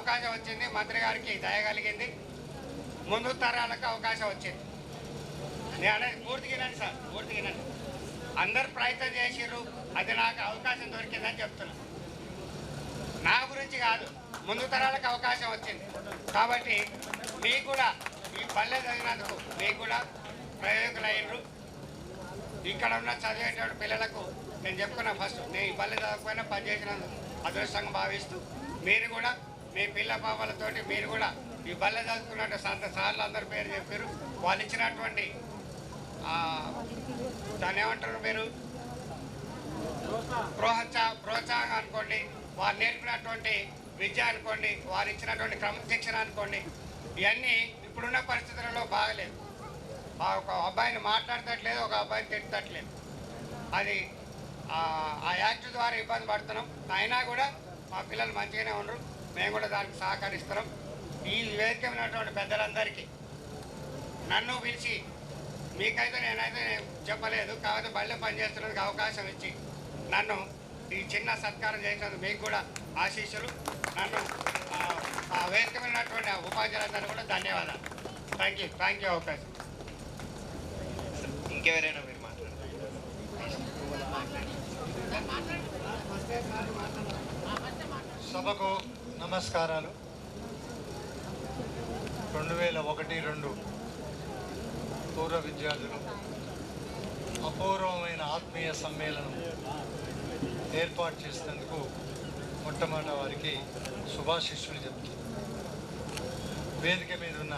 అవకాశం వచ్చింది, మంత్రి గారికి దయ కలిగింది, ముందు తరాలకు అవకాశం వచ్చింది. నేను అనేది పూర్తిగానండి సార్, పూర్తిగానండి. అందరు ప్రయత్నం చేసిర్రు, అది నాకు అవకాశం దొరికిందని చెప్తున్నా. నా గురించి కాదు, ముందు తరాలకు అవకాశం వచ్చింది కాబట్టి మీకు కూడా ఈ పల్లె చదివినందుకు మీకు కూడా ప్రయోజకులు అయ్యారు. ఇక్కడ ఉన్న చదివేటువంటి పిల్లలకు నేను చెప్పుకున్నా ఫస్ట్, నేను ఈ పల్లె చదవకపోయినా పనిచేసినందుకు అదృష్టంగా భావిస్తూ మీరు కూడా మీ పిల్ల పాపలతోటి మీరు కూడా ఈ బల్లె చదువుకున్నట్టు సంత సార్లు అందరి పేరు చెప్పారు. వాళ్ళు ఇచ్చినటువంటి దాన్ని ఏమంటారు మీరు ప్రోత్సాహం అనుకోండి, వారు నేర్పినటువంటి విద్య అనుకోండి, వారు ఇచ్చినటువంటి క్రమశిక్షణ అనుకోండి, ఇవన్నీ ఇప్పుడున్న పరిస్థితులలో బాగలేదు. ఒక అబ్బాయిని మాట్లాడతట్లేదు, ఒక అబ్బాయిని తిట్టట్లేదు. అది ఆ యాక్ట్ ద్వారా ఇబ్బంది పడుతున్నాం. అయినా కూడా మా పిల్లలు మంచిగానే ఉండరు, మేము కూడా దానికి సహకరిస్తున్నాం. ఈ వేదిక ఉన్నటువంటి పెద్దలందరికీ నన్ను పిలిచి మీకైతే నేనైతే చెప్పలేదు, కాకపోతే బళ్ళే పనిచేస్తున్నందుకు అవకాశం ఇచ్చి నన్ను ఈ చిన్న సత్కారం చేసినందుకు మీకు కూడా ఆశీస్సులు. నన్ను ఆ వేదిక ఉన్నటువంటి ఉపాధ్యాయులందరూ కూడా ధన్యవాదాలు. థ్యాంక్ యూ అవకాశం. ఇంకెవరైనా మీరు మాట్లాడారు? సభకు నమస్కారాలు. 2001-2 పూర్వ విద్యార్థులు అపూర్వమైన ఆత్మీయ సమ్మేళనం ఏర్పాటు చేసినందుకు మొట్టమొదట వారికి శుభాశిస్సులు చెప్తాను. వేదిక మీద ఉన్న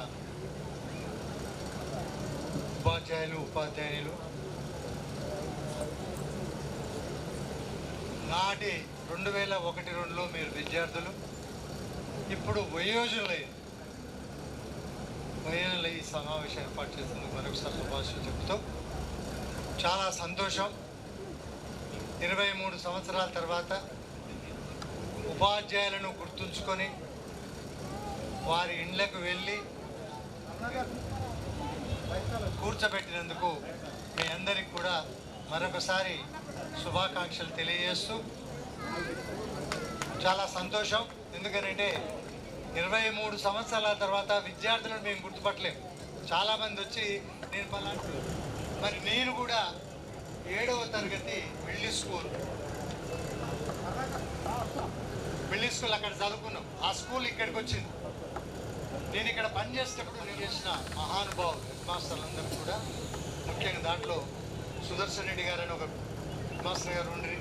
ఉపాధ్యాయులు నాటి 2001-2లో మీరు విద్యార్థులు, ఇప్పుడు వయోజనులై ఈ సమావేశం ఏర్పాటు చేసినందుకు మరొకసారి శుభాశీస్సులు చెప్తూ చాలా సంతోషం. 23 సంవత్సరాల తర్వాత ఉపాధ్యాయులను గుర్తుంచుకొని వారి ఇండ్లకు వెళ్ళి కూర్చోబెట్టినందుకు మీ అందరికి కూడా మరొకసారి శుభాకాంక్షలు తెలియజేస్తూ చాలా సంతోషం. ఎందుకంటే 23 సంవత్సరాల తర్వాత విద్యార్థులను మేము గుర్తుపట్టలేము. చాలామంది వచ్చి నేను పలాంటి, మరి నేను కూడా 7వ తరగతి మిడిల్ స్కూల్ అక్కడ చదువుకున్నాం. ఆ స్కూల్ ఇక్కడికి వచ్చింది. నేను ఇక్కడ పనిచేసేటప్పుడు నేను చేసిన మహానుభావులు హెడ్ మాస్టర్లందరూ కూడా, ముఖ్యంగా దాంట్లో సుదర్శన్ రెడ్డి గారు అని ఒక హెడ్ మాస్టర్ గారు ఉండి,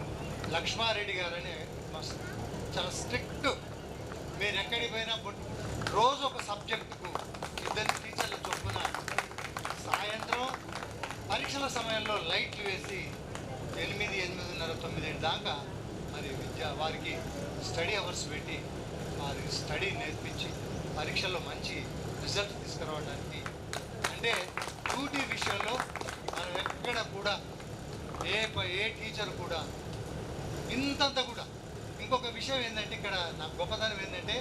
లక్ష్మారెడ్డి గారు అనే మాస్టర్ చాలా స్ట్రిక్ట్. మీరు ఎక్కడికి పోయినా రోజు ఒక సబ్జెక్టుకు 2 టీచర్ల చొప్పున సాయంత్రం పరీక్షల సమయంలో లైట్లు వేసి 8, 8:30, 9 దాకా మరి వారికి స్టడీ అవర్స్ పెట్టి వారి స్టడీ నేర్పించి పరీక్షల్లో మంచి రిజల్ట్ తీసుకురావడానికి, అంటే డ్యూటీ విషయంలో మనం ఎక్కడ కూడా ఏ టీచర్ కూడా ఇంతంత కూడా. ఇంకొక విషయం ఏంటంటే ఇక్కడ నా గొప్పతనం ఏంటంటే,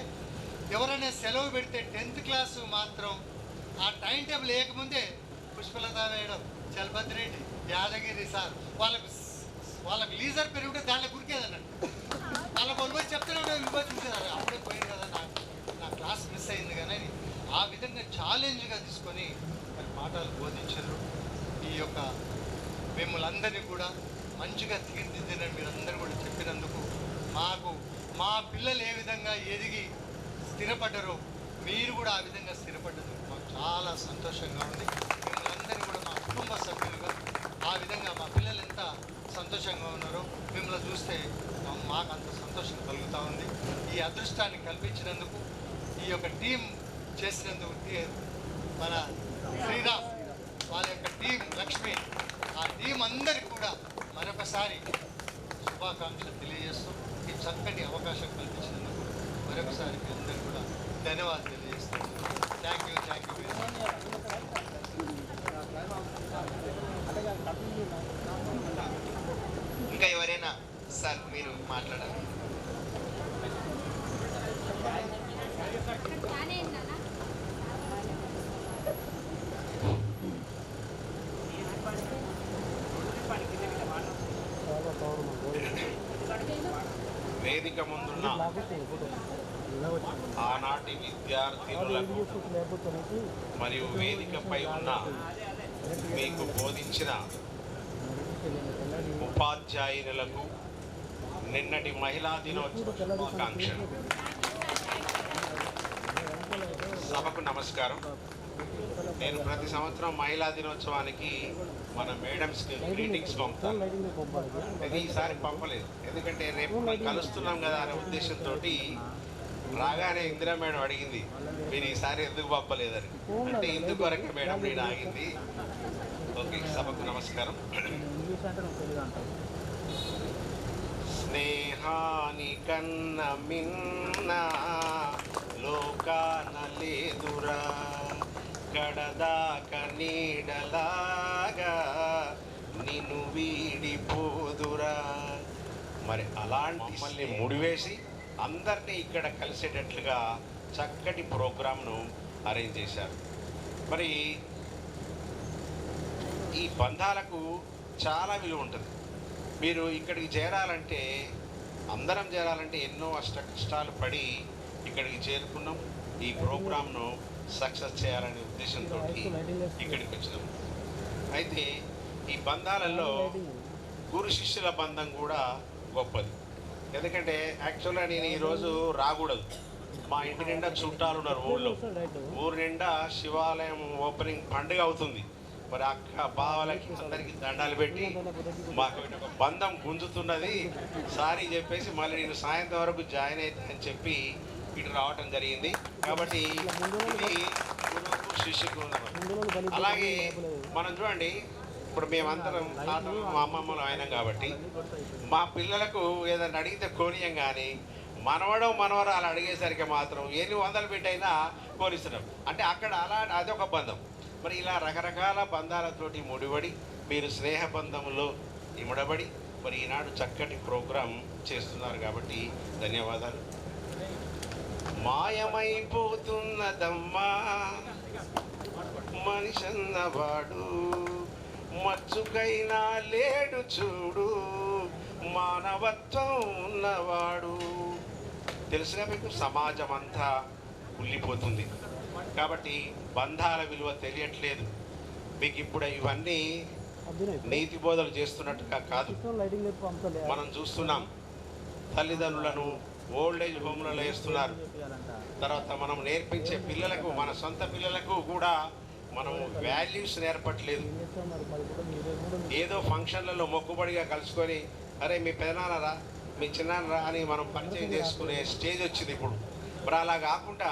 ఎవరైనా సెలవు పెడితే 10th క్లాసు మాత్రం ఆ టైం టేబుల్ వేయకముందే పుష్పలత మేడం, చలపతి రెడ్డి, యాదగిరి సార్ వాళ్ళకు లీజర్ పెరిగితే దాంట్లో గురికేదన్నట్టు వాళ్ళకి వాళ్ళు చెప్తూనే చూసేదారు. అప్పుడే పోయింది కదా, నా క్లాస్ మిస్ అయింది కానీ ఆ విధంగా ఛాలెంజ్గా తీసుకొని మరి పాఠాలు బోధించారు. ఈ యొక్క మిమ్మల్ని అందరినీ కూడా మంచిగా తీర్చిదిద్దని మీరందరూ కూడా చెప్పినందుకు, మా పిల్లలు ఏ విధంగా ఎదిగి స్థిరపడ్డారో మీరు కూడా ఆ విధంగా స్థిరపడ్డారు. మాకు చాలా సంతోషంగా ఉంది. మిమ్మల్ని అందరినీ కూడా మా కుటుంబ సభ్యులుగా ఆ విధంగా మా పిల్లలు ఎంత సంతోషంగా ఉన్నారో మిమ్మల్ని చూస్తే మాకు అంత సంతోషం కలుగుతూ ఉంది. ఈ అదృష్టాన్ని కల్పించినందుకు, ఈ యొక్క టీం చేసినందుకు, మన శ్రీరామ్ వాళ్ళ యొక్క టీం లక్ష్మి, ఆ టీం అందరికీ కూడా మరొకసారి శుభాకాంక్షలు తెలియజేస్తూ ఈ చక్కటి అవకాశం కల్పించినందుకు మరొకసారి మీ అందరూ కూడా ధన్యవాదాలు తెలియజేస్తాను. Thank you very much. ఇంకా ఎవరైనా సార్ మీరు మాట్లాడాలి? వేదిక ముందున్న ఆనాటి విద్యార్థినులకు మరియు వేదికపై ఉన్న మీకు బోధించిన ఉపాధ్యాయునులకు నిన్నటి మహిళా దినోత్సవ శుభాకాంక్షలు. సభకు నమస్కారం. నేను ప్రతి సంవత్సరం మహిళా దినోత్సవానికి మన మేడమ్స్కి గ్రీటింగ్స్ పంపుతాను. ఇది ఈసారి పంపలేదు, ఎందుకంటే రేపు మనం కలుస్తున్నాం కదా అనే ఉద్దేశంతో. రాగానే ఇందిరా మేడం అడిగింది, మీరు ఈసారి ఎందుకు పంపలేదని. అంటే ఇందుకొరకే మేడం నేను ఆగింది. ఓకే, సభకు నమస్కారం. స్నేహాని కన్న మిన్న లోకాన లేదురా, కడదాక నీడలాగా నిన్ను వీడిపోదురా. మరి అలాంటి మమ్మల్ని ముడివేసి అందరినీ ఇక్కడ కలిసేటట్లుగా చక్కటి ప్రోగ్రామ్ను అరేంజ్ చేశారు. మరి ఈ బంధాలకు చాలా విలువ ఉంటుంది. మీరు ఇక్కడికి చేరాలంటే, అందరం చేరాలంటే ఎన్నో కష్టాలు పడి ఇక్కడికి చేరుకున్నాం. ఈ ప్రోగ్రామ్ను సక్సెస్ చేయాలనే ఉద్దేశంతో ఇక్కడికి వచ్చినాం. అయితే ఈ బంధాలలో గురు శిష్యుల బంధం కూడా గొప్పది. ఎందుకంటే యాక్చువల్గా నేను ఈరోజు రాకూడదు. మా ఇంటి నిండా చుట్టాలు ఉన్నారు. ఊరు నిండా శివాలయం ఓపెనింగ్ పండుగ అవుతుంది. మరి అక్క బావలకి అందరికీ దండాలు పెట్టి మాకు ఒక బంధం గుంజుతున్నది, సారీ చెప్పేసి మళ్ళీ నేను సాయంత్రం వరకు జాయిన్ అవుతా అని చెప్పి ఇటు రావటం జరిగింది. కాబట్టి ఇది గురువుకు శిష్యుకు ఉన్నది. అలాగే మనం చూడండి, ఇప్పుడు మేమందరం తాతలు మా అమ్మమ్మలు అయినాం కాబట్టి మా పిల్లలకు ఏదైనా అడిగితే కోనియం, కానీ మనవరాలు అడిగేసరికి మాత్రం ఎన్ని వందలు పెట్టైనా కోరిస్తున్నాం. అంటే అక్కడ అదొక బంధం. మరి ఇలా రకరకాల బంధాలతోటి ముడిపడి మీరు స్నేహ బంధంలో ఇమడబడి మరి ఈనాడు చక్కటి ప్రోగ్రాం చేస్తున్నారు కాబట్టి ధన్యవాదాలు. మాయమైపోతున్నదమ్మా మనిషన్నవాడు, మచ్చుకైనా లేడు చూడు మానవత్వం ఉన్నవాడు. తెలుసుగా మీకు, సమాజం అంతా కుళ్ళిపోతుంది కాబట్టి బంధాల విలువ తెలియట్లేదు మీకు. ఇప్పుడు ఇవన్నీ నీతి బోధలు చేస్తున్నట్టుగా కాదు. మనం చూస్తున్నాం, తల్లిదండ్రులను ఓల్డేజ్ హోమ్లలో వేస్తున్నారు. తర్వాత మనం నేర్పించే పిల్లలకు, మన సొంత పిల్లలకు కూడా మనం వాల్యూస్ నేర్పట్లేదు. ఏదో ఫంక్షన్లలో మొక్కుబడిగా కలుసుకొని, అరే మీ పెదనాన్నరా, మీ చిన్నాన్నరా అని మనం పరిచయం చేసుకునే స్టేజ్ వచ్చింది ఇప్పుడు. మరి అలా కాకుండా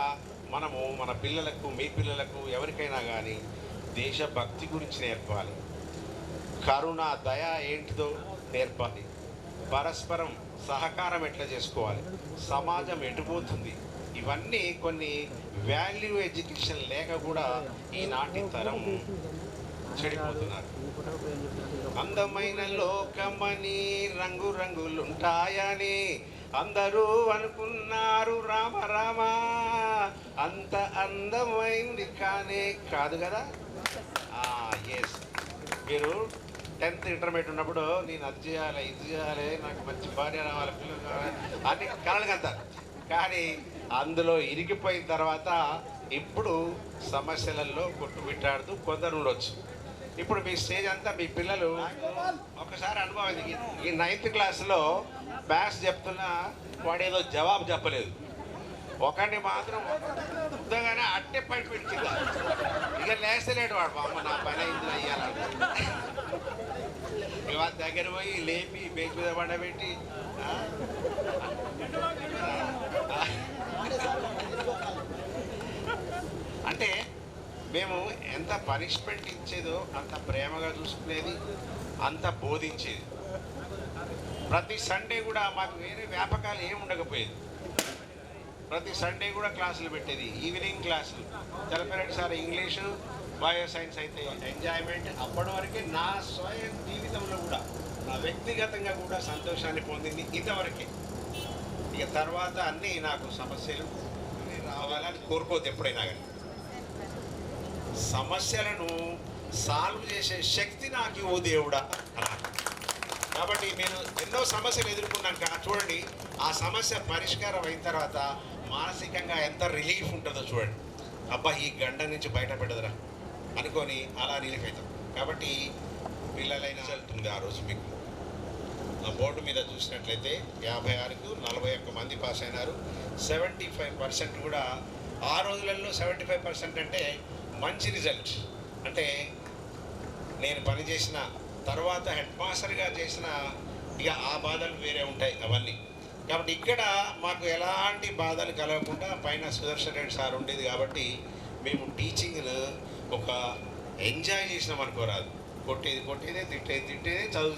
మనము మన పిల్లలకు, మీ పిల్లలకు, ఎవరికైనా కానీ దేశభక్తి గురించి నేర్పాలి. కరుణ, దయ ఏంటిదో నేర్పాలి. పరస్పరం సహకారం ఎట్లా చేసుకోవాలి, సమాజం ఎటుపోతుంది, ఇవన్నీ కొన్ని వాల్యూ ఎడ్యుకేషన్ లేక కూడా ఈనాటి తరం చెడిపోతున్నారు. అందమైన లోకమని రంగులుంటాయని అందరూ అనుకున్నారు, రామ రామ అంత అందమైంది కానే కాదు కదా. ఎస్, మీరు 10th ఇంటర్మీడియట్ ఉన్నప్పుడు నేను అది చేయాలి, ఇది చేయాలి, నాకు మంచి భార్య రావాలి, పిల్లలు కావాలి అన్ని కలలు కంటారు. కానీ అందులో ఇరిగిపోయిన తర్వాత ఇప్పుడు సమస్యలలో కొట్టుమిట్టాడుతూ కొందరు ఉండొచ్చు. ఇప్పుడు మీ స్టేజ్ అంతా మీ పిల్లలు ఒకసారి అనుభవం. ఈ 9th క్లాస్లో మ్యాథ్స్ చెప్తున్నా వాడు ఏదో జవాబు చెప్పలేదు. ఒకరిని మాత్రం ఉద్దగానే అట్టే పైకి పెట్టింది. ఇక లేస్తలేడు వాడు, అమ్మ నా పని అయింది అయ్యాలంట. ఇక దగ్గర పోయి లేపి బేక్ మీద పండబెట్టి అంటే మేము ఎంత పనిష్మెంట్ ఇచ్చేదో అంత ప్రేమగా చూసుకునేది, అంత బోధించేది. ప్రతి సండే కూడా మాకు వేరే వ్యాపకాలు ఏమి ఉండకపోయేది. ప్రతి సండే కూడా క్లాసులు పెట్టేది, ఈవినింగ్ క్లాసులు. తెలపరెడ్డి సార్ ఇంగ్లీషు, బయో సైన్స్ అయితే ఎంజాయ్మెంట్. అప్పటి వరకే నా స్వయం జీవితంలో కూడా, నా వ్యక్తిగతంగా కూడా సంతోషాన్ని పొందింది ఇంతవరకే. ఇక తర్వాత అన్నీ నాకు సమస్యలు రావాలని కోరుకోవద్దు ఎప్పుడైనా కానీ. సమస్యలను సాల్వ్ చేసే శక్తి నాకు ఓ దేవుడా అలా. కాబట్టి నేను ఎన్నో సమస్యలు ఎదుర్కొన్నాను. చూడండి, ఆ సమస్య పరిష్కారం అయిన తర్వాత మానసికంగా ఎంత రిలీఫ్ ఉంటుందో చూడండి. అబ్బా ఈ గంట నుంచి బయటపడదురా అనుకొని అలా రిలీఫ్ అవుతాం. కాబట్టి పిల్లలైనా వెళ్తుంది ఆ రోజు మీకు ఆ బోర్డు మీద చూసినట్లయితే 56కు 41 మంది పాస్ అయినారు. 75% కూడా ఆ రోజులలో 75% అంటే మంచి రిజల్ట్. అంటే నేను పనిచేసిన తర్వాత హెడ్ మాస్టర్గా చేసిన ఇక ఆ బాధలు వేరే ఉంటాయి అవన్నీ. కాబట్టి ఇక్కడ మాకు ఎలాంటి బాధలు కలగకుండా పైన సుదర్శన్ రెడ్డి సార్ ఉండేది కాబట్టి మేము టీచింగ్ను ఒక ఎంజాయ్ చేసినాం అనుకోరాదు. కొట్టేది తిట్టేది చదువు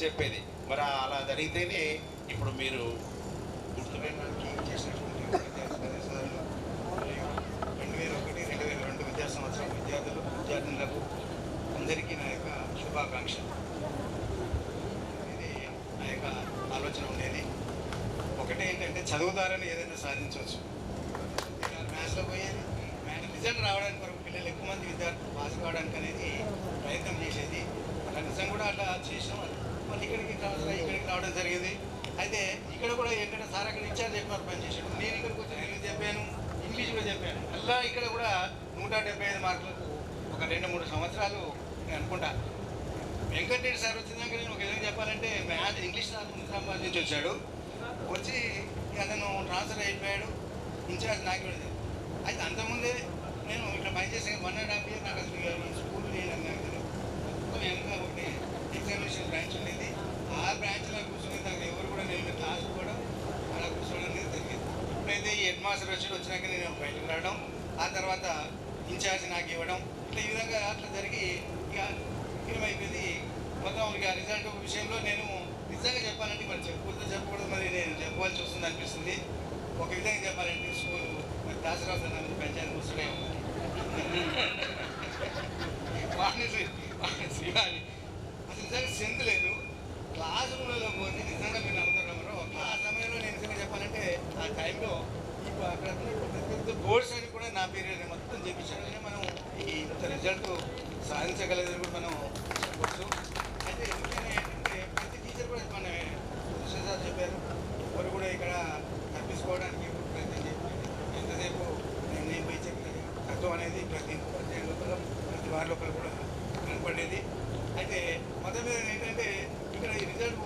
చెప్పేది మరి అలా జరిగితేనే ఇప్పుడు మీరు గుర్తుపెట్టడానికి చేసినటువంటి విద్యార్థులు 2001-2002 విద్యా సంవత్సరం విద్యార్థులకు అందరికీ నా యొక్క శుభాకాంక్షలు. ఇది నా యొక్క ఆలోచన ఉండేది. ఒకటే ఏంటంటే చదువు ద్వారానే ఏదైనా సాధించవచ్చు. మ్యాథ్స్లో పోయేది రిజల్ట్ రావడానికి వరకు పిల్లలు ఎక్కువ మంది విద్యార్థులు పాస్ కావడానికి అనేది ప్రయత్నం చేసేది. అలా నిజం కూడా అట్లా చేసినాం. మళ్ళీ ఇక్కడికి రావడం జరిగింది. అయితే ఇక్కడ కూడా ఏంటంటే సార్ అక్కడ ఇన్ఛార్జ్ ఎక్కువ పనిచేసాడు. నేను ఇక్కడికి వచ్చి తెలుగు చెప్పాను, ఇంగ్లీష్ కూడా చెప్పాను. అలా ఇక్కడ కూడా 175 మార్కులకు ఒక 2-3 సంవత్సరాలు నేను అనుకుంటా. వెంకటరెడ్డి సార్ వచ్చినాక నేను ఒక విధంగా చెప్పాలంటే మ్యాథ్స్ ఇంగ్లీష్ సార్ నిజామాబాద్ నుంచి వచ్చాడు. వచ్చి అతను ట్రాన్స్ఫర్ అయిపోయాడు, ఇన్ఛార్జ్ నాకు కూడా. అయితే అంతకుముందే నేను ఇక్కడ పనిచేసే 1.5 years నాకు అసలు ఈ స్కూల్ మొత్తం ఒకటి ఎగ్జామినేషన్ బ్రాంచ్ ఉండేది. ఆ బ్రాంచ్లో కూర్చుని దానికి ఎవరు కూడా నేను క్లాస్ కూడా అలా కూర్చోవడం అనేది జరిగింది. ఇప్పుడైతే ఈ హెడ్ మాస్టర్ వచ్చినాక నేను బయటకు రావడం, ఆ తర్వాత ఇన్ఛార్జ్ నాకు ఇవ్వడం, ఇట్లా ఈ విధంగా అట్లా జరిగి ఇక ఏమైపోయింది. మొత్తం ఇక రిజల్ట్ విషయంలో నేను నిజంగా చెప్పాలంటే మరి చెప్పకూడదు మరి నేను చెప్పవలసి వస్తుంది అనిపిస్తుంది. ఒక విధంగా చెప్పాలంటే స్కూల్ మరి దాసరాజు నన్ను పంచాయతీ కూర్చునే ఉంది. శ్రీవాణి అసలు నిజంగా సెంత్ లేదు. క్లాస్ రూమ్లలో పోతే నిజంగా మీరు నమ్ముతారు. ఆ సమయంలో నేను నిజంగా చెప్పాలంటే ఆ టైంలో ఇప్పుడు అక్కడ పెద్ద బోర్డ్స్ అని కూడా నా పీరియడ్ మొత్తం చేయించాను. మనం ఈ ఇంత రిజల్ట్ సాధించగలదని కూడా మనం చెప్పవచ్చు. అయితే ముఖ్యంగా ఏంటంటే ప్రతి టీచర్ కూడా మన సార్ చెప్పారు, ఎవరు కూడా ఇక్కడ తప్పించుకోవడానికి ప్రయత్నం చెప్పారు. ఎంతసేపు నేను పోయి చెప్పిన తత్వం అనేది ప్రతి లోపల ప్రతి వారి లోపల కూడా కనపడేది. అయితే మొదటి మీద ఏంటంటే ఇక్కడ ఈ రిజల్ట్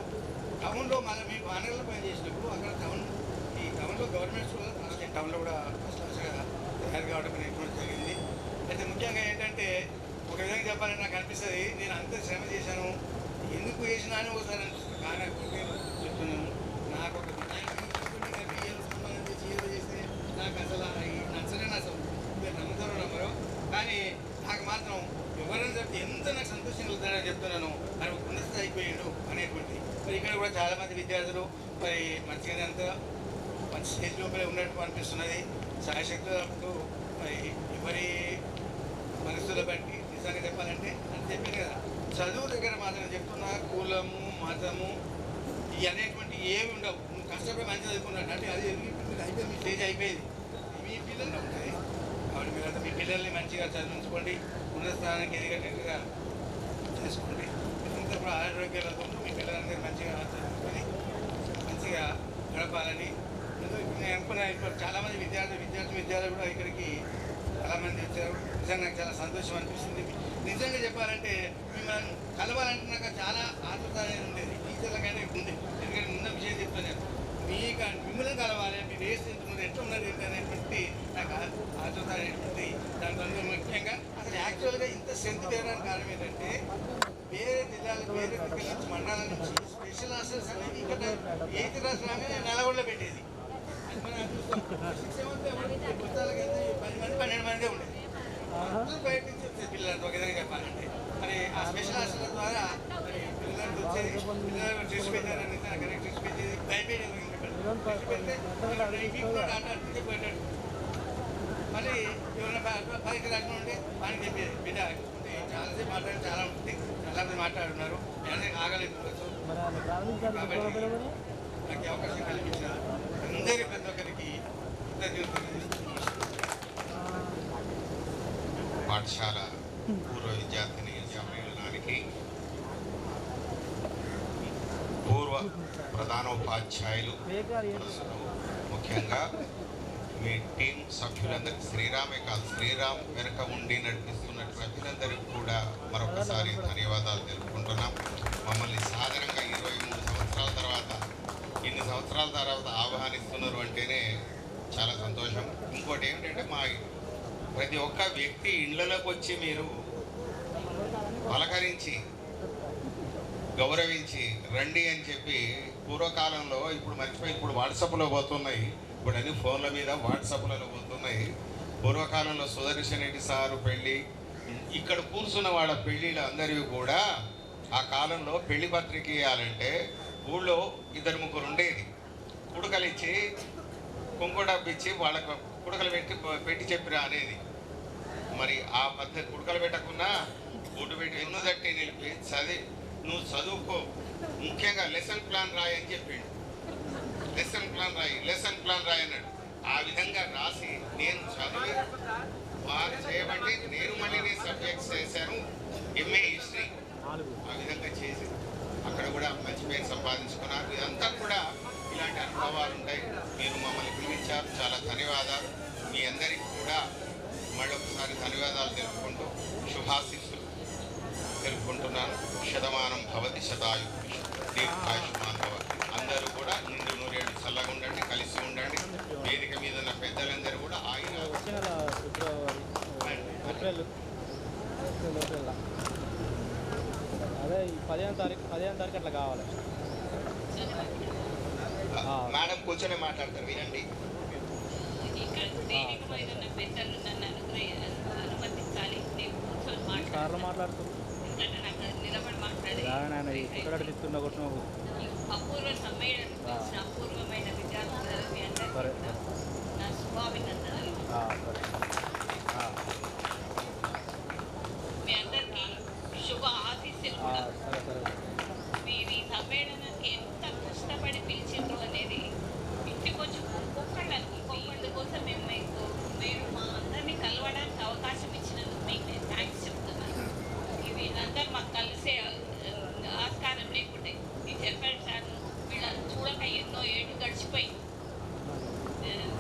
టౌన్లో మన మీ బానర్లో పనిచేసినప్పుడు అక్కడ ఈ టౌన్లో గవర్నమెంట్ స్కూల్ ఫస్ట్ టౌన్లో కూడా ఫస్ట్ క్లాస్గా తయారు కావడం అనేటువంటి జరిగింది. అయితే ముఖ్యంగా ఏంటంటే ఒక విధంగా చెప్పాలని నాకు అనిపిస్తుంది, నేను అంత శ్రమ చేశాను ఎందుకు చేసినా అని ఒకసారి అనిపిస్తుంది. కానీ చెప్తున్నాను, నాకు ఒక చేస్తే నాకు అసలు నచ్చలేను. అసలు మీరు నమ్ముతారో నమ్మరో కానీ నాకు మాత్రం ఎవరైనా చెప్తే ఎంత నాకు సంతోషం కలుగుతాడని చెప్తున్నాను. మరి ఉన్నత స్థాయి అయిపోయాడు అనేటువంటి. మరి ఇక్కడ కూడా చాలామంది విద్యార్థులు మరి మంచిగానే అంతా మంచి స్టేజ్ లోపలే ఉన్నట్టు అనిపిస్తున్నది. సాయశక్తులు మరి ఎవరి మనసుల బట్టి నిజంగా చెప్పాలంటే అని చెప్పింది కదా, చదువు దగ్గర మాత్రం చెప్తున్నా కులము మతము ఇవి అనేటువంటి ఏమి ఉండవు. నువ్వు కష్టపడి మంచి చదువుకున్నాడు అంటే అది అయిపోయింది, మీ స్టేజ్ అయిపోయింది. మీ పిల్లలు ఉంటాయి కాబట్టి మీరంతా మీ పిల్లల్ని మంచిగా చదివించుకోండి, ఉన్నత స్థానానికి ఎదిగేటట్టుగా చేసుకోండి. ఇంత కూడా ఆరోగ్యాలతో మీ పిల్లలందరూ మంచిగా చదువుకొని మంచిగా గడపాలని నేను అనుకున్నాను. ఇప్పుడు చాలామంది విద్యార్థులు కూడా ఇక్కడికి చాలామంది వచ్చారు. నిజంగా నాకు చాలా సంతోషం అనిపిస్తుంది. నిజంగా చెప్పాలంటే మిమ్మల్ని కలవాలంటే నాకు చాలా ఆతృత అనేది ఉండేది. టీచర్లకైనా ఉంది, ఎందుకంటే ముందు విషయం చెప్తున్నాను. మిమ్మల్ని కలవాలి, మీరు ఏ స్థితి ఉన్నారు, ఎట్లా ఉన్నారు ఏంటి అనేటువంటి నాకు ఆతృత అనేటువంటి దాంట్లో ముఖ్యంగా అసలు యాక్చువల్గా ఇంత స్ట్రెంత్ పెరగడానికి కారణం ఏంటంటే వేరే జిల్లాలకు వేరే జిల్లా నుంచి మండలాల నుంచి స్పెషల్ హాస్టల్స్ అనేవి ఇక్కడ 8th క్లాస్ రాగానే నల్గొండలో పెట్టేది. అది మనం చూస్తాం. 6 పుస్తకాలకి 10 మంది 12 మందే ఉండేది. బయట నుంచి వచ్చేది పిల్లలతో ఒక విధంగా చెప్పాలంటే. మరి ఆ స్పెషల్ హాస్టల్ ద్వారా మరి పిల్లలతో వచ్చేది, పిల్లలు ట్రిస్ట్ పెట్టారని కరెక్ట్ ట్రిస్ట్ పెట్టేది భయపడేది. పెడితే పోయేటట్టు మళ్ళీ ఎవరైనా పరీక్ష రాకుండా ఉంటే వాడిని చెప్పేది బిడ్డ చాలాసేపు మాట్లాడి చాలా ఉంటుంది, చాలామంది మాట్లాడుతున్నారు, నేను ఆగలేదు కాబట్టి నాకు అవకాశం కల్పించిన అందరి ప్రతి ఒక్కరికి పాఠశాల పూర్వ విద్యార్థిని సమ్మేళనానికి పూర్వ ప్రధానోపాధ్యాయులు ప్రస్తుతం ముఖ్యంగా మీ టీం సభ్యులందరికీ, శ్రీరామే కాదు శ్రీరామ్ వెనుక ఉండి నడిపిస్తున్న ప్రజలందరికీ కూడా మరొకసారి ధన్యవాదాలు తెలుపుకుంటున్నాం. మమ్మల్ని సాధారణంగా 23 సంవత్సరాల తర్వాత, ఇన్ని సంవత్సరాల తర్వాత ఆహ్వానిస్తున్నారు అంటేనే చాలా సంతోషం. ఇంకోటి ఏమిటంటే మా ప్రతి ఒక్క వ్యక్తి ఇళ్లలోకి వచ్చి మీరు పలకరించి గౌరవించి రండి అని చెప్పి, పూర్వకాలంలో ఇప్పుడు మర్చిపోయి ఇప్పుడు వాట్సాప్లో పోతున్నాయి, ఇప్పుడు అన్ని ఫోన్ల మీద వాట్సాప్లలో పోతున్నాయి. పూర్వకాలంలో సుదర్శన్ రెడ్డి సారు పెళ్ళి, ఇక్కడ కూర్చున్న వాళ్ళ పెళ్ళిళ్ళు అందరివి కూడా ఆ కాలంలో పెళ్లి పత్రిక ఇవ్వాలంటే ఊళ్ళో 2-3 ఉండేది. కుడుకలు ఇచ్చి కుంకుమ డబ్బు ఇచ్చి వాళ్ళకు కుడుకలు పెట్టి చెప్పిరా అనేది. మరి ఆ పద్ధతి కుడుకలు పెట్టకుండా బోటు పెట్టి ఎన్నో తట్టి నిలిపి నువ్వు చదువుకో, ముఖ్యంగా లెసన్ ప్లాన్ రాయి అని చెప్పిండు. లెసన్ ప్లాన్ రాయి అన్నాడు. ఆ విధంగా రాసి నేను చదివి వారు చేయబట్టి నేను మళ్ళీ నేను సబ్జెక్ట్స్ చేశాను, ఎంఏ హిస్టరీ. ఆ విధంగా చేసి అక్కడ కూడా మంచి పేరు సంపాదించుకున్నారు. ఇదంతా కూడా ఇలాంటి అనుభవాలు ఉంటాయి. మీరు మమ్మల్ని పిలిపించారు, చాలా ధన్యవాదాలు. మీ అందరికీ కూడా మళ్ళొకసారి ధన్యవాదాలు తెలుపుకుంటూ శుభాశీస్సులు తెలుపుకుంటున్నాను. శతమానం భవతి శతాయు దీర్ఘాయుష్మాన్ భవ. అందరూ కూడా నిండు నూరేళ్ళు చల్లగా ఉండండి, కలిసి ఉండండి. వేదిక మీద ఉన్న పెద్దలందరూ కూడా ఆయన అదే 15వ తారీఖు అట్లా కావాలి. మేడం కూర్చొని మాట్లాడతారు, వినండి. కార్లో మాట్లాడుతుంది తీసుకున్న కొట్టిన అపూర్వ సమ్మేళనం అపూర్వమైన విద్యార్థులు మీ అందరికీ నా శుభాభినందనలు. మీ అందరికీ శుభ ఆశీస్సులు కూడా. మీరు ఈ సమ్మేళనానికి ఎంత కష్టపడి పిలిచిండ్రు అనేది ఇంటికి వచ్చి ఒక్కొక్కళ్ళ కోసం మీరు మా అందరినీ కలవడానికి అవకాశం ఇచ్చినందుకు మీకు నేను థ్యాంక్స్ చెప్తున్నాను. వీళ్ళందరూ మాకు కలిసే ఆస్కారం లేకుంటే నేను చెప్పాను సార్, వీళ్ళని చూడక ఎన్నో ఏళ్ళు గడిచిపోయి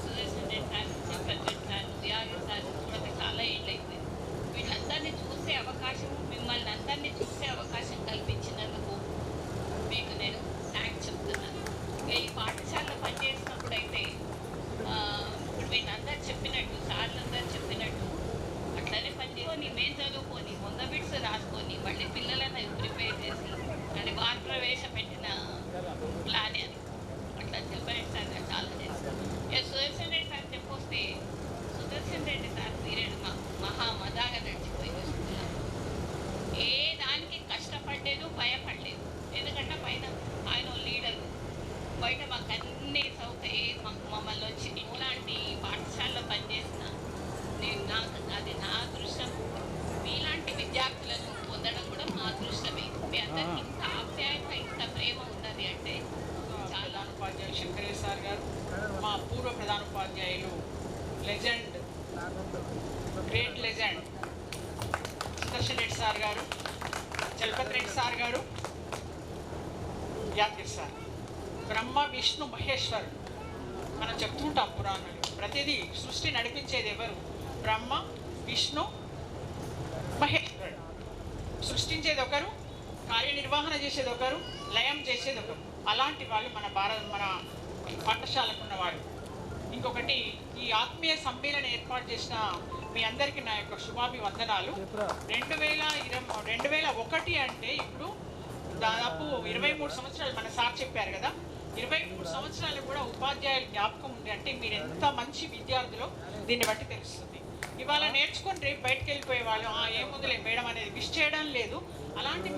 సుదర్శన్ రెడ్డి సార్, చెప్పారు సార్, యాదవ్ సార్ చూడక చాలా ఏళ్ళు అయిపోయింది. వీళ్ళందరినీ చూసే అవకాశం, మిమ్మల్ని అందరినీ చూసే అవకాశం కల్పించినందుకు మీకు నేను థ్యాంక్స్ చెప్తున్నాను. ఈ పాఠశాలలో పనిచేసినప్పుడు అయితే ఇప్పుడు వీళ్ళందరూ చెప్పినట్టు, సార్లందరూ చెప్పినట్టు అట్లనే పనిచేసుకొని మేము చదువుకొని మొన్న బిట్స్ రాసుకొని మళ్ళీ పిల్లలను ప్రిపేర్ చేసి అని వారు ప్రవేశపెట్టిన ప్లాన్ అని అట్లా చెప్పారు సార్. చాలా చేస్తాను. సుదర్శన్ రెడ్డి సార్ చెప్పొస్తే, సుదర్శన్ రెడ్డి సార్ పీరియడ్ మహామదాగా నడిచిపోయింది. ఏ దానికి కష్టపడలేదు, భయపడలేదు. ఎందుకంటే పైన ఆయన లీడరు, బయట మాకు అన్ని మమ్మల్ని వచ్చి ఇట్లాంటి పాఠశాలలో పనిచేసిన అది నా అదృష్టం. మీలాంటి విద్యార్థులను పొందడం కూడా మా అదృష్టమే. మీ అందరికి ఇంత ఆప్యాయత, ఇంత ప్రేమ ఉన్నది అంటే చాలా. ఉపాధ్యాయులు శంకరయ్య సార్ గారు, మా పూర్వ ప్రధాన ఉపాధ్యాయులు legend, great legend Sudarshan Reddy sir గారు, చలపతి రెడ్డి సార్ గారు, యాదగిరి సార్, బ్రహ్మ విష్ణు మహేశ్వరుడు. మనం చెప్తుంటాం పురాణాలు, ప్రతిదీ సృష్టి నడిపించేది ఎవరు? బ్రహ్మ విష్ణు మహేశ్వరుడు. సృష్టించేది ఒకరు, కార్యనిర్వహణ చేసేది ఒకరు, లయం చేసేది ఒకరు. అలాంటి వాళ్ళు మన పాఠశాలకు ఉన్నవాళ్ళు. ఇంకొకటి, ఈ ఆత్మీయ సమ్మేళనం ఏర్పాటు చేసిన మీ అందరికీ నా యొక్క శుభాభివందనాలు. 2001 అంటే ఇప్పుడు దాదాపు 23 సంవత్సరాలు. మన సార్ చెప్పారు కదా, 23 సంవత్సరాలు కూడా ఉపాధ్యాయులు జ్ఞాపకం ఉంది అంటే మీరు ఎంత మంచి విద్యార్థులో దీన్ని బట్టి తెలుస్తుంది. ఇవాళ నేర్చుకొని రేపు బయటకు వెళ్ళిపోయే వాళ్ళు ఏముందులే మేడం అనేది విష్ చేయడం లేదు. అలాంటి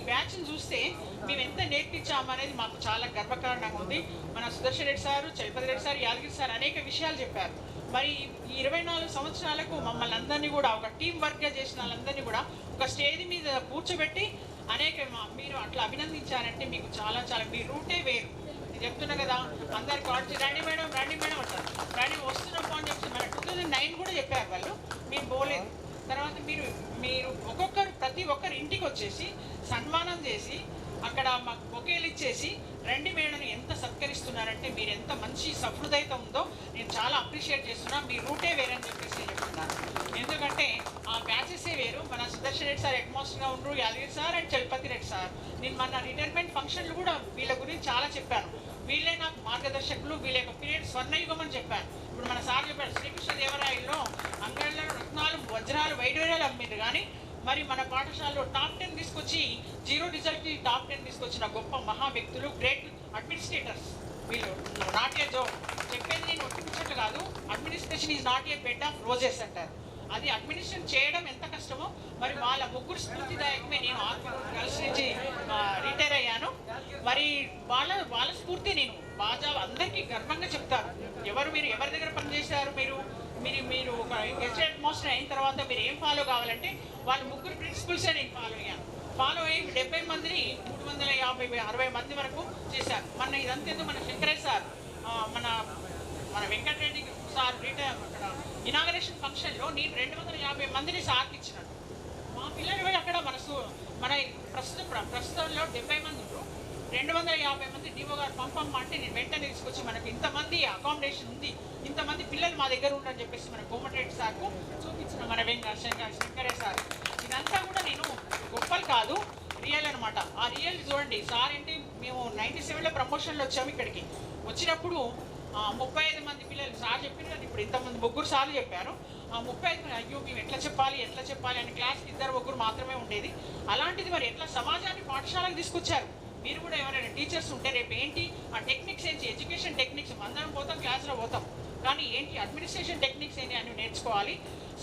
బ్యాచ్ని చూస్తే మేము ఎంత నేర్పించామనేది మాకు చాలా గర్వకారణంగా ఉంది. మన Sudarshan Reddy sir, Chalapathi Reddy sir, Yadagiri sir అనేక విషయాలు చెప్పారు. మరి ఈ 24 సంవత్సరాలకు మమ్మల్ని అందరినీ కూడా ఒక టీం వర్క్గా చేసిన వాళ్ళందరినీ కూడా ఒక స్టేజ్ మీద కూర్చోబెట్టి మీరు అట్లా అభినందించారంటే మీకు చాలా చాలా మీ రూటే వేరు. నేను చెప్తున్నా కదా, అందరికి కాల్ రండి మేడం అంటారు. రండి వస్తున్నప్పుడు అని చెప్పి మన 2009 కూడా చెప్పారు వాళ్ళు, మీరు పోలేదు. తర్వాత మీరు ప్రతి ఒక్కరు ఇంటికి వచ్చేసి సన్మానం చేసి అక్కడ మాకు బొకేలు ఇచ్చేసి రండి మేడం ఎంత సత్కరిస్తున్నారంటే మీరు ఎంత మంచి సహృదయత ఉందో నేను చాలా అప్రిషియేట్ చేస్తున్నా. మీ రూటే వేరని చెప్పేసి చెప్తున్నాను. ఎందుకంటే ఆ బ్యాచెసే వేరు. మన సుదర్శన్ రెడ్డి సార్ హెడ్ మాస్టర్గా ఉండరు, Yadagiri sir and Chalapathi Reddy sir. నేను మన రిటైర్మెంట్ ఫంక్షన్లు కూడా వీళ్ళ గురించి చాలా చెప్పాను. వీళ్ళే నాకు మార్గదర్శకులు, వీళ్ళ యొక్క పీరియడ్ స్వర్ణయుగం అని చెప్పాను. ఇప్పుడు మన సార్ చెప్పాడు శ్రీకృష్ణదేవరాయల్లో అంగళ్ళలో రత్నాలు వజ్రాలు వైడూర్యాలు అమ్మింది, కానీ మరి మన పాఠశాలలో టాప్ 10 తీసుకొచ్చి జీరో రిజల్ట్కి టాప్ 10 తీసుకొచ్చిన గొప్ప మహా వ్యక్తులు, గ్రేట్ అడ్మినిస్ట్రేటర్స్ వీళ్ళు. నాట్ ఏ జో చెప్పేది నేను ఒట్టిపించట్లు కాదు. Administration is not a bed of roses అంటారు. అది అడ్మినిస్ట్రేషన్ చేయడం ఎంత కష్టమో మరి వాళ్ళ ముగ్గురు స్ఫూర్తిదాయకమే నేను గర్ల్స్ నుంచి రిటైర్ అయ్యాను. మరి వాళ్ళ స్ఫూర్తి నేను బాగా అందరికీ గర్వంగా చెప్తాను. మీరు ఎవరి దగ్గర పనిచేశారు, మీరు ఒక గెస్టెడ్ మాస్టర్ అయిన తర్వాత మీరు ఏం ఫాలో కావాలంటే వాళ్ళ ముగ్గురు ప్రిన్సిపల్సే నేను ఫాలో అయ్యాను. ఫాలో అయ్యి 70 మందిని 350-60 మంది వరకు చేశారు. మన ఇదంతా మన శంకరయ్య సార్ మన వెంకటరెడ్డి సార్ ఇనాగరేషన్ ఫంక్షన్లో నేను 250 మందిని సార్కి ఇచ్చినాను. మా పిల్లలు పోయి అక్కడ మన ప్రస్తుతంలో 70 మంది ఉంటారు. 250 మంది డివో గారు పంపమ్మ అంటే నేను వెంటనే తీసుకొచ్చి మనకు ఇంతమంది అకామిడేషన్ ఉంది, ఇంతమంది పిల్లలు మా దగ్గర ఉండని చెప్పేసి మన కోమటిరెడ్డి సార్కు చూపించిన మన శంకరయ్య సార్. ఇదంతా కూడా నేను గొప్పలు కాదు, రియల్ అనమాట. ఆ రియల్ చూడండి. సార్ ఏంటి మేము 97లో ప్రమోషన్లో వచ్చాము. ఇక్కడికి వచ్చినప్పుడు 35 మంది పిల్లలు సార్ చెప్పారు కదా, ఇప్పుడు ఇంతమంది ముగ్గురు సార్లు చెప్పారు. ఆ 35 మంది అయ్యో మేము ఎట్లా చెప్పాలి అని క్లాస్కి 2-1 మాత్రమే ఉండేది. అలాంటిది మరి ఎట్లా సమాజాన్ని పాఠశాలకు తీసుకొచ్చారు. మీరు కూడా ఎవరైనా టీచర్స్ ఉంటే రేపు ఏంటి ఆ టెక్నిక్స్ ఏంటి, ఎడ్యుకేషన్ టెక్నిక్స్ అందరం పోతాం, క్లాస్లో పోతాం, కానీ ఏంటి అడ్మినిస్ట్రేషన్ టెక్నిక్స్ ఏంటి అని నేర్చుకోవాలి.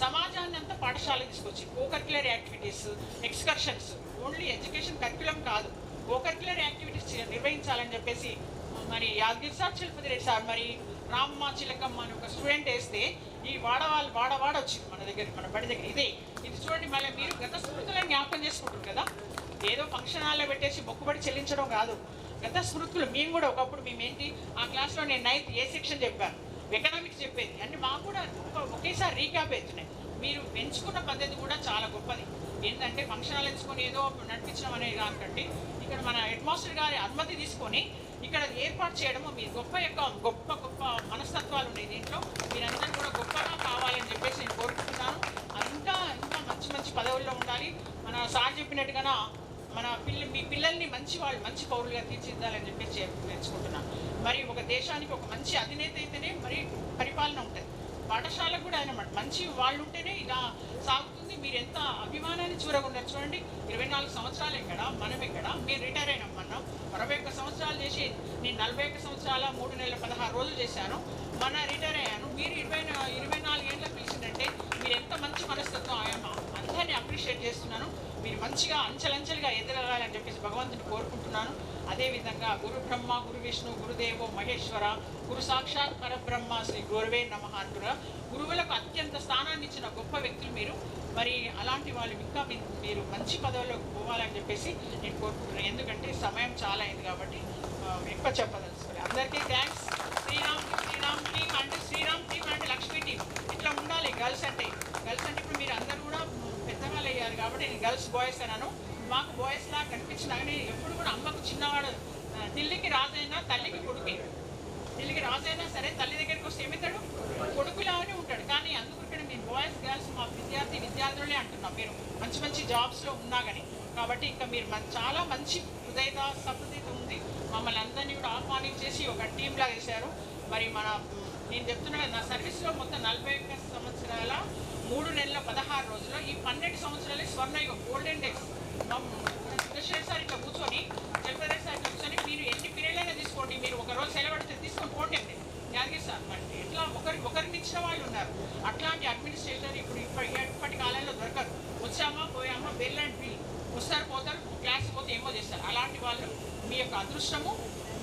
సమాజాన్ని అంతా పాఠశాలకు తీసుకొచ్చి co-curricular activities, excursions, only education curriculum కాదు, కోకరిక్యులర్ యాక్టివిటీస్ నిర్వహించాలని చెప్పేసి మరి యాదగిరి సార్, చలపతి రెడ్డి సార్, మరి రామ్మ చిలకమ్మ అని ఒక స్టూడెంట్ వేస్తే ఈ వాడ వచ్చింది మన దగ్గర, మన బడి దగ్గర. ఇది చూడండి. మళ్ళీ మీరు గత స్మృతులను జ్ఞాపకం చేసుకుంటారు కదా, ఏదో ఫంక్షన్ హాల్లో పెట్టేసి మొక్కుబడి చెల్లించడం కాదు. గత స్మృతులు మేము కూడా ఒకప్పుడు మేమేంటి ఆ క్లాస్లో నేను 9th ఏ సెక్షన్ చెప్పాను, ఎకనామిక్స్ చెప్పేది అంటే మాకు కూడా ఒకేసారి రీక్యాప్ అవుతున్నాయి. మీరు ఎంచుకున్న పద్ధతి కూడా చాలా గొప్పది. ఏంటంటే ఫంక్షన్ హాల్ ఎంచుకొని ఏదో నడిపించడం అనేది దానికంటే ఇక్కడ మన హెడ్ మాస్టర్ గారి అనుమతి తీసుకొని ఇక్కడ ఏర్పాటు చేయడము మీ గొప్ప మనస్తత్వాలు ఉన్నాయి దీంట్లో. మీరందరూ కూడా గొప్పగా కావాలని చెప్పేసి నేను కోరుకుంటున్నాను. ఇంకా మంచి పదవుల్లో ఉండాలి. మన సార్ చెప్పినట్టుగా మీ పిల్లల్ని మంచి పౌరులుగా తీర్చిదిద్దాలని చెప్పేసి నేర్చుకుంటున్నాను. మరి ఒక దేశానికి ఒక మంచి అధినేత అయితేనే మరి పరిపాలన ఉంటుంది. పాఠశాలకు కూడా ఆయన మంచి వాళ్ళు ఉంటేనే ఇలా సాగుతుంది. మీరు ఎంత అభిమానాన్ని చూరగొన్నారు చూడండి. 24 సంవత్సరాలు ఎక్కడ, మనం ఎక్కడ. మీరు రిటైర్ అయినాం మనం 61 సంవత్సరాలు చేసి, నేను 41 సంవత్సరాల 3 నెలల 16 రోజులు చేశాను. మన రిటైర్ అయ్యాను. మీరు 24 ఏళ్ళకి పిలిచిందంటే మీరు ఎంత మంచి మనస్తత్వం. అందరినీ అప్రిషియేట్ చేస్తున్నాను. మీరు మంచిగా అంచెలంచెలుగా ఎదగాలని చెప్పేసి భగవంతుని కోరుకుంటున్నాను. అదేవిధంగా గురు బ్రహ్మ, గురు విష్ణు, గురుదేవో మహేశ్వర, గురు సాక్షాత్ పరబ్రహ్మ, శ్రీ గురువే నమః అంటున్నా. గురువులకు అత్యంత స్థానాన్ని ఇచ్చిన గొప్ప వ్యక్తులు మీరు. మరి అలాంటి వాళ్ళు ఇంకా మీరు మంచి పదవుల్లోకి పోవాలని చెప్పేసి నేను కోరుకుంటున్నాను. ఎందుకంటే సమయం చాలా అయింది కాబట్టి ఎక్కువ చెప్పదలుచుకోవాలి. అందరికీ థ్యాంక్స్. శ్రీరామ్ టీమ్ అంటే లక్ష్మీ టీం ఇట్లా ఉండాలి. గర్ల్స్ అంటే ఇప్పుడు మీరు అందరూ కూడా పెద్దవాళ్ళు అయ్యారు కాబట్టి నేను గర్ల్స్ బాయ్స్ అన్నాను. మాకు బాయ్స్ లా కనిపించిన కానీ ఎప్పుడు కూడా అమ్మకు చిన్నవాడు, తిల్లికి రాజైనా తల్లికి కొడుకే. తిల్లికి రాజైనా సరే తల్లి దగ్గరికి వస్తే ఏమవుతాడు, కొడుకులానే ఉంటాడు. కానీ అందుకు ఇక్కడ మేము బాయ్స్ గర్ల్స్ మా విద్యార్థులే అంటున్నాం. మీరు మంచి జాబ్స్లో ఉన్నా కానీ కాబట్టి ఇంకా మీరు చాలా మంచి సహృదయత ఉంది. మమ్మల్ని అందరినీ కూడా ఆహ్వానించేసి ఒక టీంలా వేశారు. మరి నేను చెప్తున్నా నా సర్వీస్లో మొత్తం 41 సంవత్సరాల 3 నెలల 16 రోజుల్లో ఈ 12 సంవత్సరాలే స్వర్ణయుగం, గోల్డెన్ డేస్. సుదర్శన్ సార్ ఇట్లా కూర్చొని, చలపతి సార్ ఇట్లా కూర్చొని మీరు ఎన్ని పీరియడ్లైనా తీసుకోండి, మీరు ఒక రోజు సెలవుడితే తీసుకొని పోండి. యాదగిరి సార్ అంటే ఎట్లా ఒకరికి ఇచ్చిన వాళ్ళు ఉన్నారు. అట్లాంటి అడ్మినిస్ట్రేటర్ ఇప్పటి కాలంలో దొరకరు. వచ్చామా పోయామా, బెల్ అండ్ బిల్, వస్తారు పోతారు, క్లాస్ పోతే ఏమో చేస్తారు. అలాంటి వాళ్ళు మీ యొక్క అదృష్టము.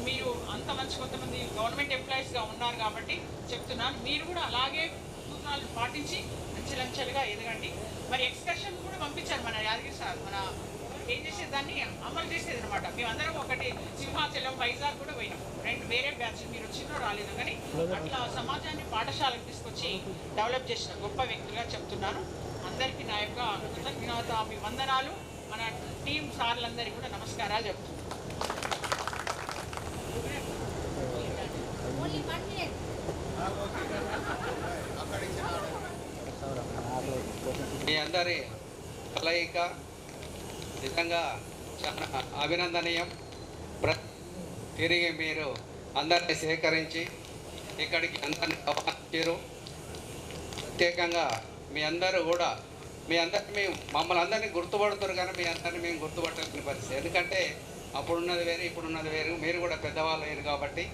మీరు అంత మంచి కొంతమంది గవర్నమెంట్ ఎంప్లాయీస్గా ఉన్నారు కాబట్టి చెప్తున్నాను. మీరు కూడా అలాగే సూత్రాలు పాటించి అంచెలంచెలుగా ఎదగండి. మరి ఎక్స్కర్షన్ కూడా పంపించారు మన యాదగిరి సార్. ఏం చేసేది దాన్ని అమలు చేసేది అనమాట. మేమందరం ఒకటి సింహాచలం, వైజాగ్ కూడా పోయినాం. 2 వేరే బ్యాచ్. మీరు వచ్చినో రాలేదు కానీ అట్లా సమాజాన్ని పాఠశాలకు తీసుకొచ్చి డెవలప్ చేసిన గొప్ప వ్యక్తులుగా చెప్తున్నాను. అందరికీ నా యొక్క కృతజ్ఞతాభివందనాలు. మన టీం సార్లందరికీ కూడా నమస్కారాలు చెప్తున్నాను. మీ అందరి కలయిక నిజంగా చాలా అభినందనీయం. తిరిగి మీరు అందరినీ సేకరించి ఇక్కడికి అందరినీ ఆహ్వానించారు. ప్రత్యేకంగా మీ అందరూ కూడా మమ్మల్ని అందరినీ గుర్తుపడుతారు, కానీ మీ అందరినీ మేము గుర్తుపట్టలేని పరిస్థితి. ఎందుకంటే అప్పుడున్నది వేరు, ఇప్పుడున్నది వేరు. మీరు కూడా పెద్దవాళ్ళు అయ్యారు కాబట్టి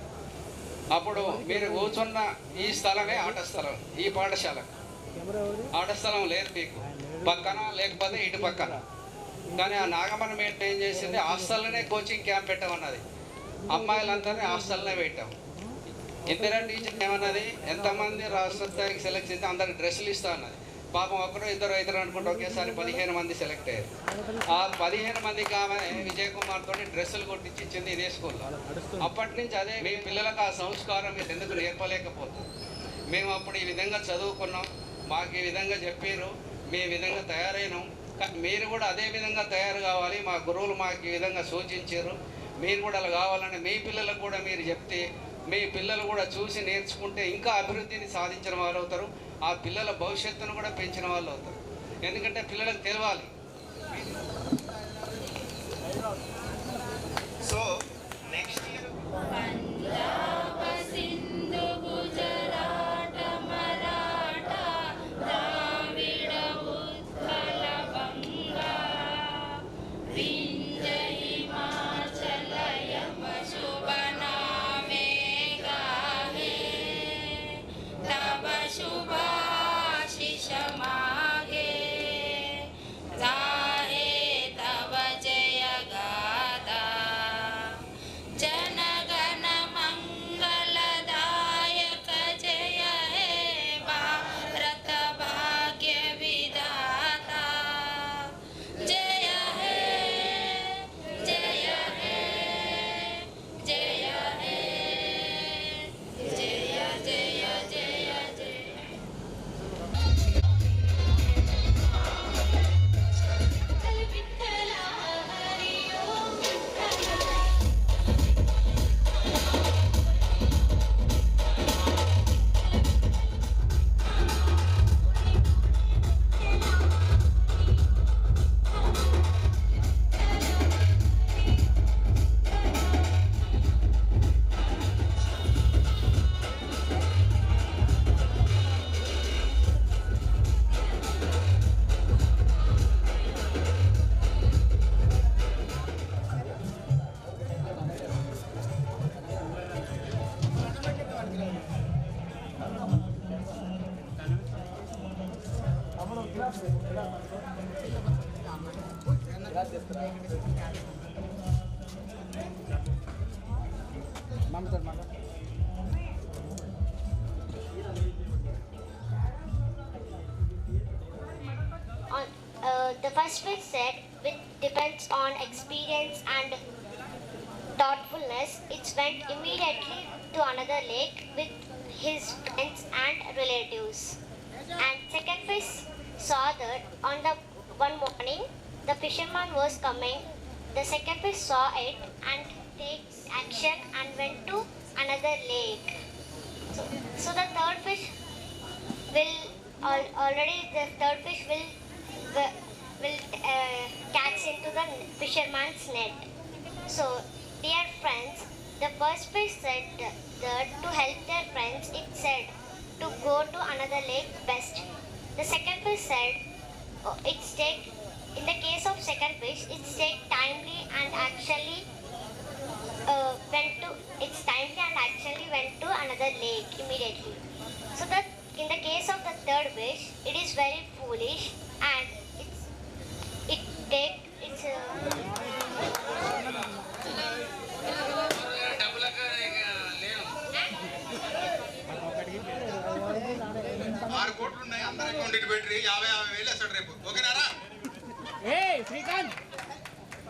అప్పుడు మీరు కూర్చున్న ఈ స్థలమే ఆట స్థలం. ఈ పాఠశాల ఆట స్థలం లేదు మీకు పక్కన, లేకపోతే ఇటు పక్కన. కానీ ఆ నాగమణి మేట ఏం చేసింది, హాస్టల్లోనే కోచింగ్ క్యాంప్ పెట్టమన్నది. అమ్మాయిలందరినీ హాస్టల్నే పెట్టాం. ఇందిరా టీచర్ ఏమన్నది, ఎంతమంది రాష్ట్ర స్థాయికి సెలెక్ట్ చేస్తే అందరికి డ్రెస్సులు ఇస్తా అన్నది. పాపం ఒకరు ఇద్దరు అనుకుంటే ఒకేసారి 15 మంది సెలెక్ట్ అయ్యారు. ఆ 15 మందికి ఆమె విజయ్ కుమార్ తోటి డ్రెస్సులు కొట్టించి ఇచ్చింది ఇదే స్కూల్లో. అప్పటి నుంచి అదే మీ పిల్లలకు ఆ సంస్కారం మీరు ఎందుకు నేర్పలేకపోతుంది. మేము అప్పుడు ఈ విధంగా చదువుకున్నాం, మాకు ఈ విధంగా చెప్పారు, మేము ఈ విధంగా తయారైనాం. కానీ మీరు కూడా అదే విధంగా తయారు కావాలి. మా గురువులు మాకు ఈ విధంగా సూచించారు, మీరు కూడా అలా కావాలని మీ పిల్లలకు కూడా మీరు చెప్తే మీ పిల్లలు కూడా చూసి నేర్చుకుంటే ఇంకా అభివృద్ధిని సాధించిన వాళ్ళు అవుతారు. ఆ పిల్లల భవిష్యత్తును కూడా పెంచిన వాళ్ళు అవుతారు. ఎందుకంటే పిల్లలకు తెలవాలి. So next year The first bit said, which depends on experience and thoughtfulness, it went immediately to another lake with his friends and relatives. And second fish saw that on the one morning the fisherman was coming. The second fish saw it and takes action and went to another lake. So the third fish will catch into the fisherman's net. So, dear friends, the first fish said that to help their friends, it said to go to another lake best. The second fish said, in the case of second fish, it's timely and actually went to another lake immediately. So that in the case of the third fish, it is very foolish and ఆరు కోట్లు ఉన్నాయి, అందరి account ఇటు పెట్టి 50,000 వేస్తాడు రేపు. ఓకేనారా?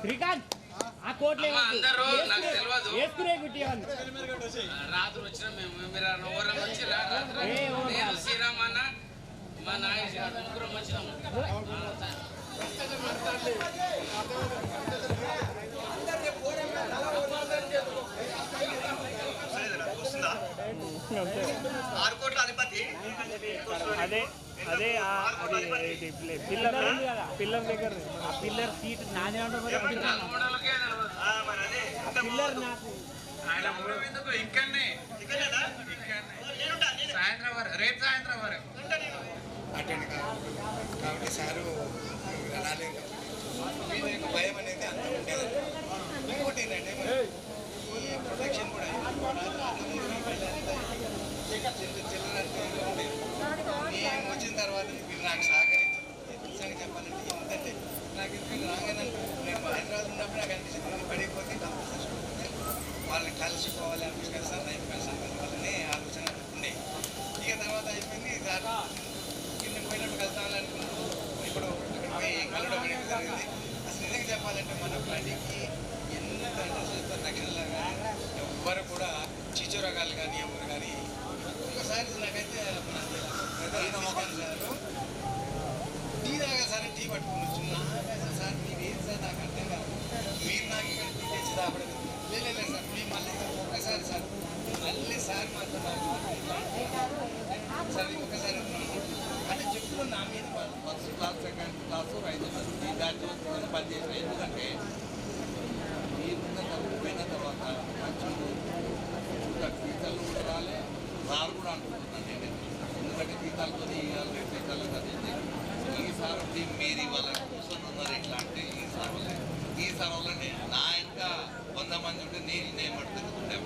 శ్రీకాంత్ ఆ కోట్లు అందరూ నాకు తెలియదు, వేసుకునే గుట్టి రాత్రి వచ్చిన మేము వచ్చి నేను శ్రీరామ్ అన్న మా నాయన ముగ్గురం వచ్చినాము. వస్తుందా? 6 కోట్ల అధిపతి అదే అదే అది పిల్లర్ కదా పిల్లర్ దగ్గర ఆ పిల్లర్ సీట్ నాదే ఉంటుంది పిల్లర్ నాకు ఇక్కడనే సాయంత్రం వరకు రేపు సాయంత్రం వరకు అటెండ్ కాబట్టి సారు రాలేదు మీద భయం అనేది అంత ఉండేది. ఇంకోటి ఏంటంటే ఈ ప్రొటెక్షన్ కూడా నేను వచ్చిన తర్వాత మీరు నాకు సహకరించారు. నిజంగా చెప్పాలంటే ఎంతంటే నాకు ఎందుకంటే రాగానే నేను హైదరాబాద్ ఉన్నప్పుడు నాకు అనిపిస్తుంది పడిపోతే వాళ్ళని కలిసిపోవాలి అనిపిస్తుంది సార్ లైఫ్ వాళ్ళనే ఆలోచన ఉండే. ఇక తర్వాత అయిపోయింది సార్ కింద పోయినప్పుడు కలుస్తామని అనుకున్నాను. ఇప్పుడు అక్కడ పోయి కలవడం అనేది జరిగింది. అసలు నిజంగా చెప్పాలంటే మన పార్టీకి ఎంత అంటే తగినలా కానీ ఎవ్వరు కూడా చిచురగాలు కానీ ఎవరు కానీ ఒకసారి నాకైతే మోహన్ గారు టీ తాగా సార్ టీ పట్టుకుని వచ్చి సార్ మీరు ఏం సార్ నాకు అర్థం కాదు. మీరు నాకు ఇక్కడ టీ తెచ్చి తాపడదు లేదు సార్ మీ మళ్ళీ ఒక్కసారి సార్ మళ్ళీ సార్ మాత్రం సార్ ఒక్కసారి అంటే చెప్పుకుని నా మీద ఫస్ట్ క్లాస్ సెకండ్ క్లాసు రైతు విద్యార్థులు పనిచేసిన. ఎందుకంటే మీరున్న చదువుపోయిన తర్వాత మంచి గీతాలు కూడా రాలే సార్ కూడా అనుకుంటున్నాను నేను. ఎందుకంటే గీతాలతో గీతాలు చదివింది ఈసారి మీరు ఇవాళ కూర్చొని ఉన్నారు ఎట్లా అంటే ఈసారి వల్లనే నా ఇంకా 100 మంది ఉంటే నేను పడుతుండే.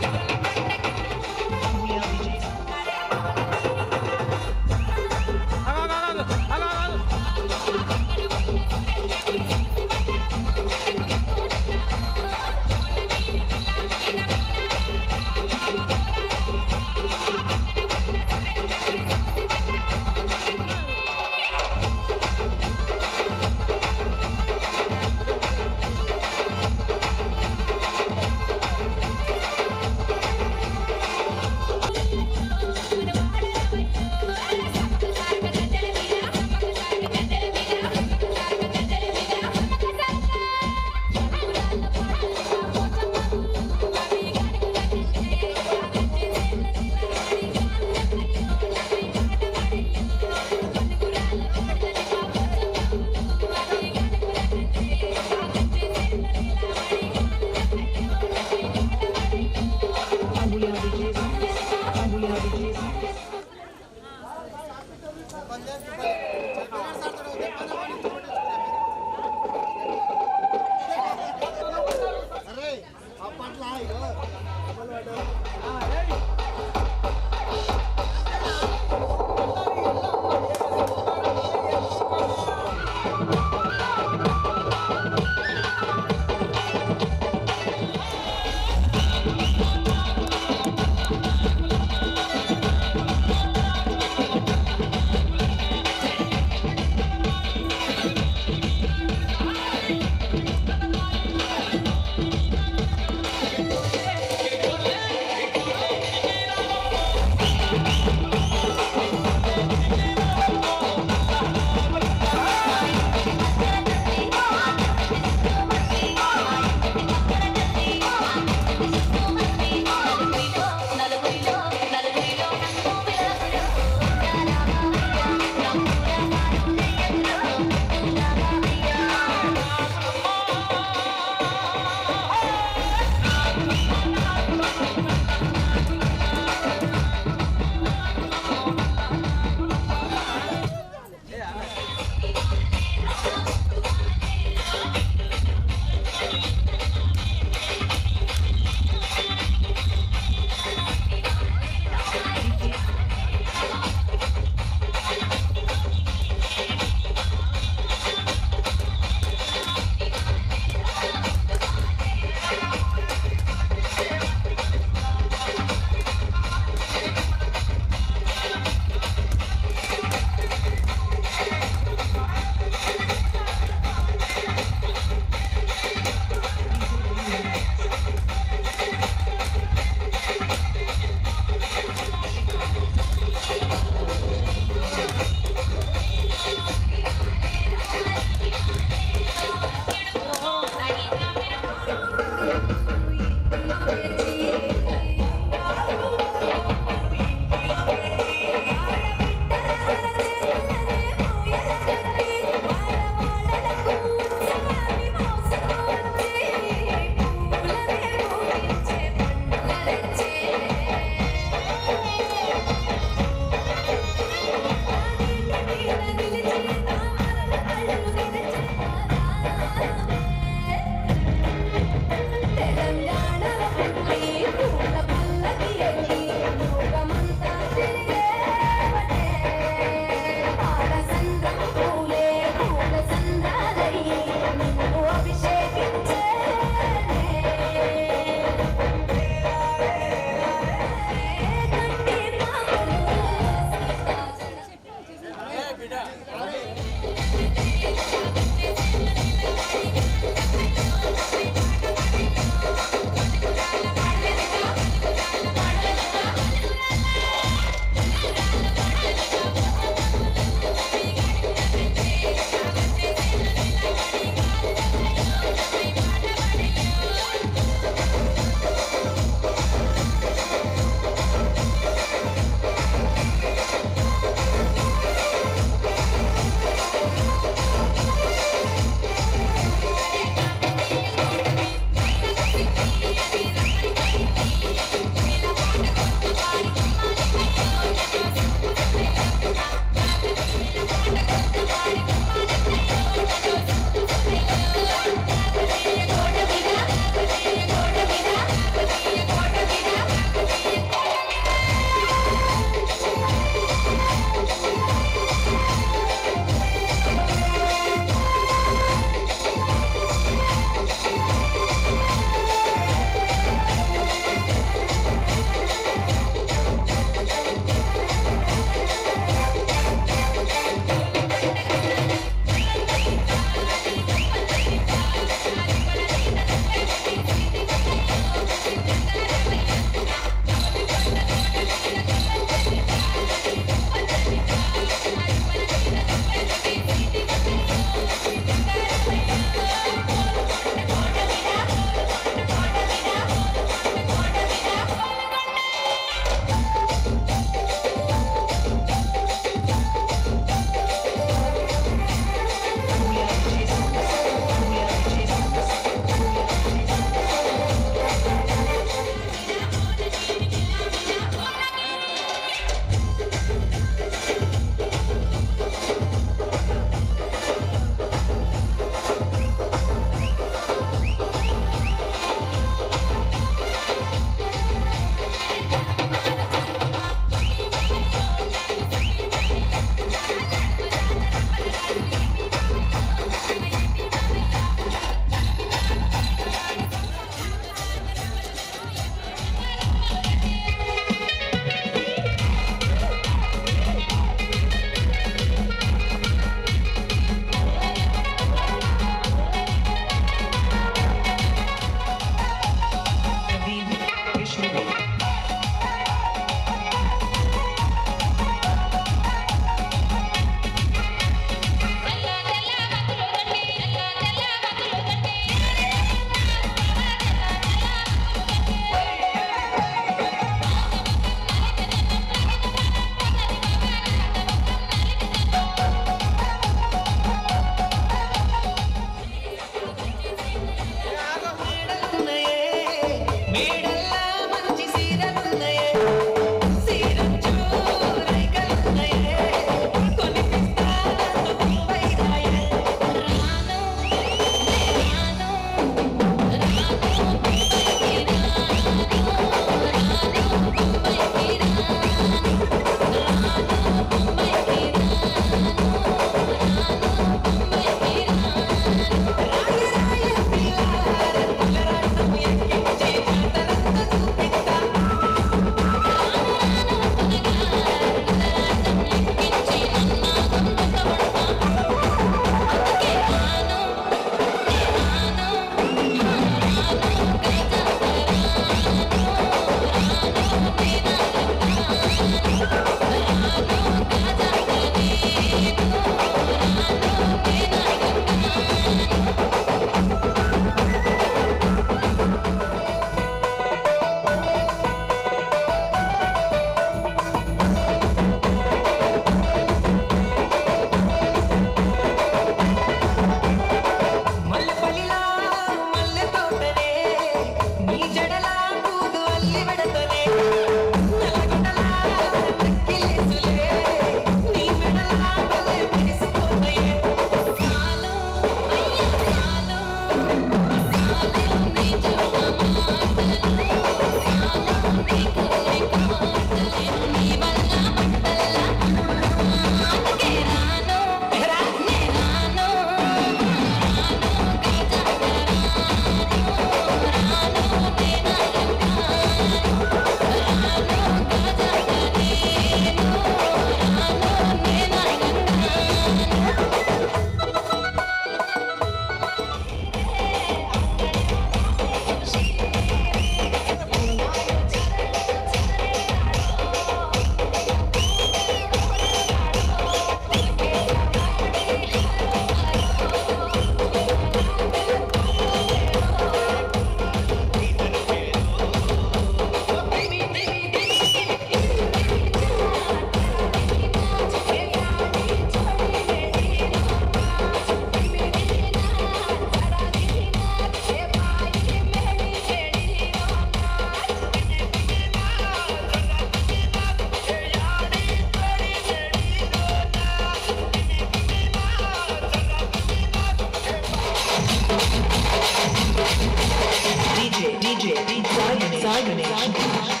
DJ Sai Ganesh.